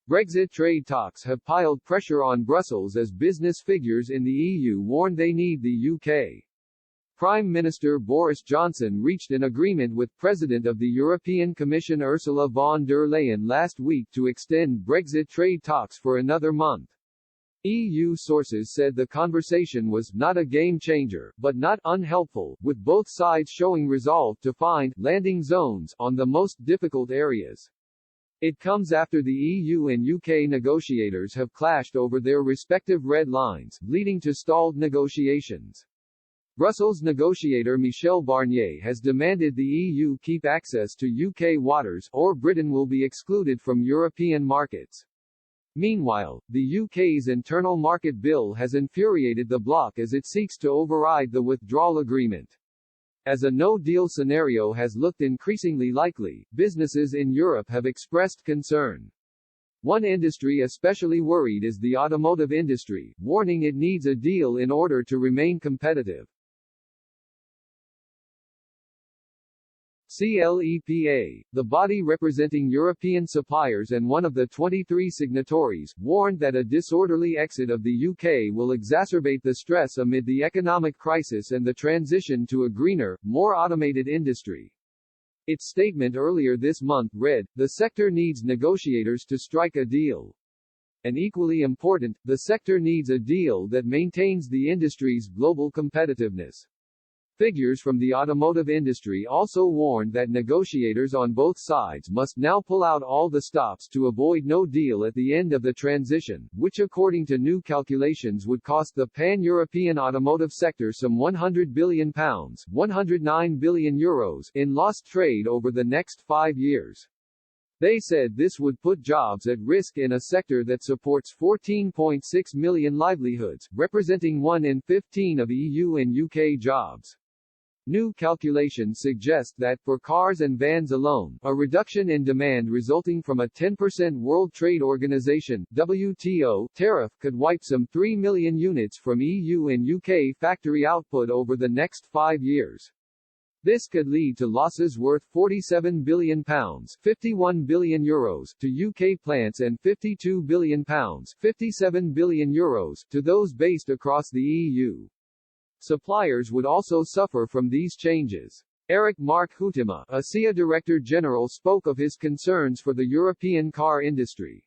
Brexit trade talks have piled pressure on Brussels as business figures in the EU warn they need the UK. Prime Minister Boris Johnson reached an agreement with President of the European Commission Ursula von der Leyen last week to extend Brexit trade talks for another month. EU sources said the conversation was not a game changer, but not unhelpful, with both sides showing resolve to find landing zones on the most difficult areas. It comes after the EU and UK negotiators have clashed over their respective red lines, leading to stalled negotiations. Brussels negotiator Michel Barnier has demanded the EU keep access to UK waters, or Britain will be excluded from European markets. Meanwhile, the UK's internal market bill has infuriated the bloc as it seeks to override the withdrawal agreement. As a no-deal scenario has looked increasingly likely, businesses in Europe have expressed concern. One industry especially worried is the automotive industry, warning it needs a deal in order to remain competitive. CLEPA, the body representing European suppliers and one of the 23 signatories, warned that a disorderly exit of the UK will exacerbate the stress amid the economic crisis and the transition to a greener, more automated industry. Its statement earlier this month read, "The sector needs negotiators to strike a deal." And equally important, the sector needs a deal that maintains the industry's global competitiveness. Figures from the automotive industry also warned that negotiators on both sides must now pull out all the stops to avoid no deal at the end of the transition, which according to new calculations would cost the pan-European automotive sector some £100 billion €109 billion in lost trade over the next 5 years. They said this would put jobs at risk in a sector that supports 14.6 million livelihoods, representing 1 in 15 of EU and UK jobs. New calculations suggest that, for cars and vans alone, a reduction in demand resulting from a 10% World Trade Organization (WTO) tariff could wipe some 3 million units from EU and UK factory output over the next 5 years. This could lead to losses worth £47 billion €51 billion to UK plants and £52 billion €57 billion to those based across the EU. Suppliers would also suffer from these changes. Eric Mark Huitema, ASEA Director General, spoke of his concerns for the European car industry.